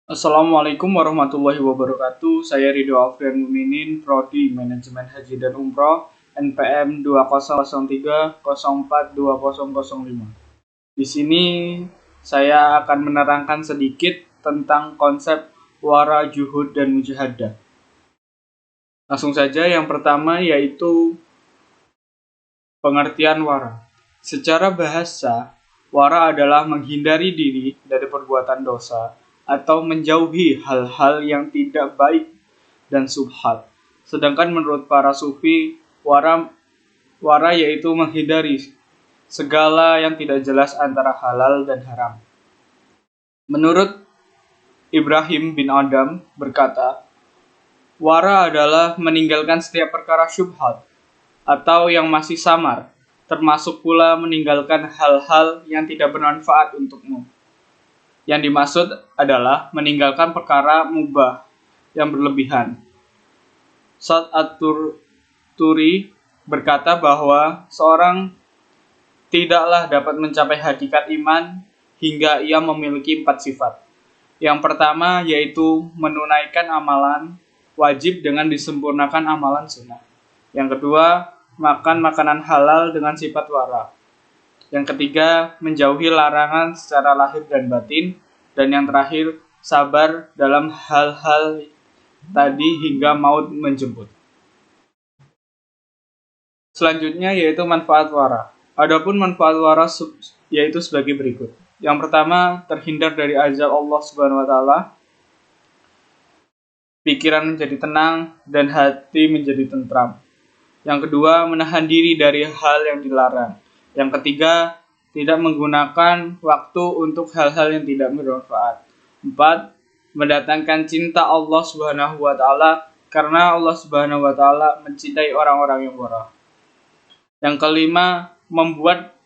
Assalamualaikum warahmatullahi wabarakatuh. Saya Ridho Alfian Mukminin, Prodi Manajemen Haji dan Umroh, NPM 2003042005. Di sini saya akan menerangkan sedikit tentang konsep wara, juhud, dan mujahadah. Langsung saja, yang pertama yaitu pengertian wara. Secara bahasa, wara adalah menghindari diri dari perbuatan dosa atau menjauhi hal-hal yang tidak baik dan subhat. Sedangkan menurut para sufi, wara yaitu menghindari segala yang tidak jelas antara halal dan haram. Menurut Ibrahim bin Adam berkata, wara adalah meninggalkan setiap perkara syubhat atau yang masih samar, termasuk pula meninggalkan hal-hal yang tidak bermanfaat untukmu. Yang dimaksud adalah meninggalkan perkara mubah yang berlebihan. Sa'd at-Turi berkata bahwa seorang tidaklah dapat mencapai hakikat iman hingga ia memiliki 4 sifat. Yang pertama yaitu menunaikan amalan wajib dengan disempurnakan amalan sunnah. Yang kedua, makan makanan halal dengan sifat wara. Yang ketiga, menjauhi larangan secara lahir dan batin. Dan yang terakhir, sabar dalam hal-hal tadi hingga maut menjemput. Selanjutnya yaitu manfaat wara. Adapun manfaat wara yaitu sebagai berikut. Yang pertama, terhindar dari azab Allah Subhanahu wa taala. Pikiran menjadi tenang dan hati menjadi tentram. Yang kedua, menahan diri dari hal yang dilarang. Yang ketiga, tidak menggunakan waktu untuk hal-hal yang tidak bermanfaat. 4. Mendatangkan cinta Allah Subhanahu wa taala karena Allah Subhanahu wa taala mencintai orang-orang yang wara. Yang kelima, membuat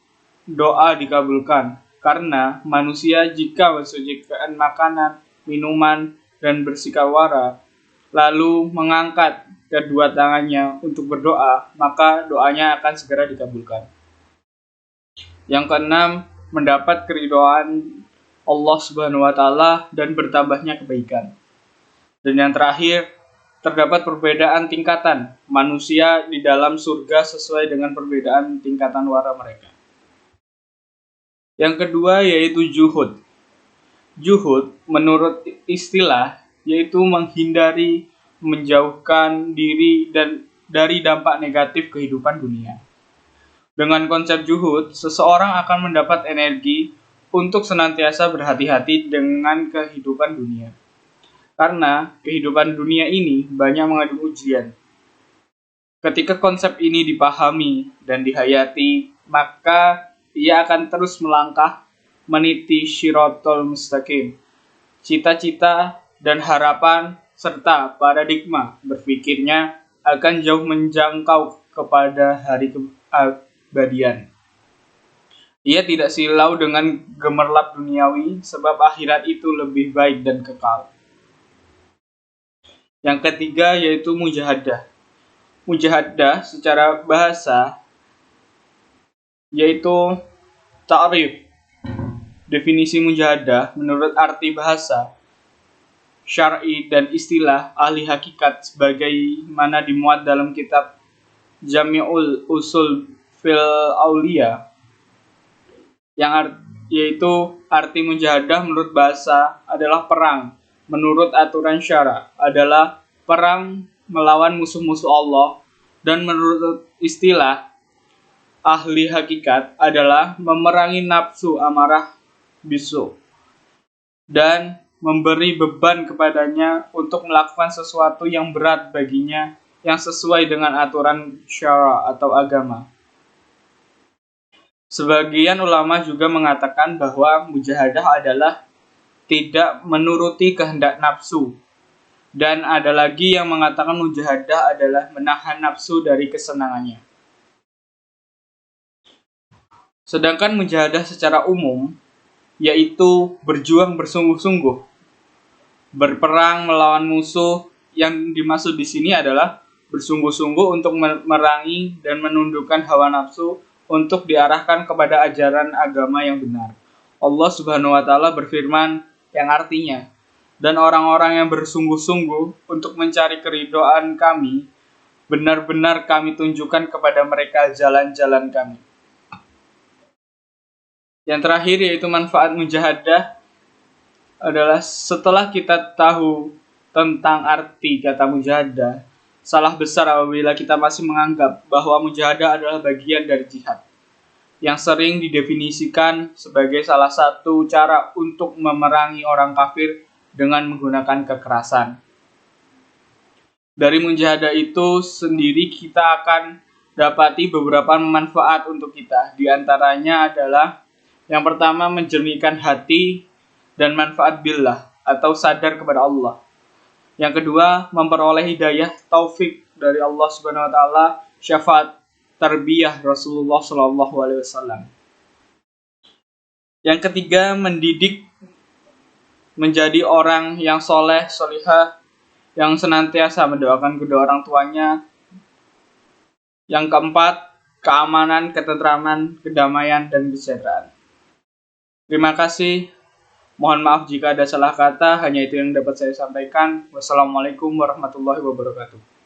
doa dikabulkan karena manusia jika mensucikan makanan, minuman, dan bersikap wara, lalu mengangkat kedua tangannya untuk berdoa, maka doanya akan segera dikabulkan. Yang keenam, mendapat keridhaan Allah Subhanahu wa taala dan bertambahnya kebaikan. Dan yang terakhir, terdapat perbedaan tingkatan manusia di dalam surga sesuai dengan perbedaan tingkatan wara mereka. Yang kedua yaitu juhud. Juhud menurut istilah yaitu menghindari, menjauhkan diri dan dari dampak negatif kehidupan dunia. Dengan konsep juhud, seseorang akan mendapat energi untuk senantiasa berhati-hati dengan kehidupan dunia. Karena kehidupan dunia ini banyak mengandung ujian. Ketika konsep ini dipahami dan dihayati, maka ia akan terus melangkah meniti Shirathul Mustaqim. Cita-cita dan harapan serta paradigma berpikirnya akan jauh menjangkau kepada hari keabadian. Ia tidak silau dengan gemerlap duniawi sebab akhirat itu lebih baik dan kekal. Yang ketiga yaitu mujahadah. Mujahadah secara bahasa yaitu ta'rif. Definisi mujahadah menurut arti bahasa, syar'i dan istilah ahli hakikat sebagaimana dimuat dalam kitab Jami'ul Usul fil Auliya, yaitu arti mujahadah menurut bahasa adalah perang. Menurut aturan syara adalah perang melawan musuh-musuh Allah, dan menurut istilah ahli hakikat adalah memerangi nafsu amarah bisu dan memberi beban kepadanya untuk melakukan sesuatu yang berat baginya yang sesuai dengan aturan syara atau agama. Sebagian ulama juga mengatakan bahwa mujahadah adalah tidak menuruti kehendak nafsu. Dan ada lagi yang mengatakan mujahadah adalah menahan nafsu dari kesenangannya. Sedangkan mujahadah secara umum yaitu berjuang bersungguh-sungguh, berperang melawan musuh. Yang dimaksud di sini adalah bersungguh-sungguh untuk memerangi dan menundukkan hawa nafsu untuk diarahkan kepada ajaran agama yang benar. Allah Subhanahu wa taala berfirman yang artinya, dan orang-orang yang bersungguh-sungguh untuk mencari keridhaan kami, benar-benar kami tunjukkan kepada mereka jalan-jalan kami. Yang terakhir yaitu manfaat mujahadah adalah setelah kita tahu tentang arti kata mujahadah, salah besar apabila kita masih menganggap bahwa mujahadah adalah bagian dari jihad, yang sering didefinisikan sebagai salah satu cara untuk memerangi orang kafir dengan menggunakan kekerasan. Dari mujahadah itu sendiri kita akan dapati beberapa manfaat untuk kita. Di antaranya adalah yang pertama, menjernihkan hati dan manfaat billah atau sadar kepada Allah. Yang kedua, memperoleh hidayah taufik dari Allah Subhanahu wa taala, syafaat tarbiyah Rasulullah sallallahu alaihi wasallam. Yang ketiga, mendidik menjadi orang yang soleh, solihah, yang senantiasa mendoakan kedua orang tuanya. Yang keempat, keamanan, ketentraman, kedamaian, dan kesejahteraan. Terima kasih. Mohon maaf jika ada salah kata, hanya itu yang dapat saya sampaikan. Wassalamualaikum warahmatullahi wabarakatuh.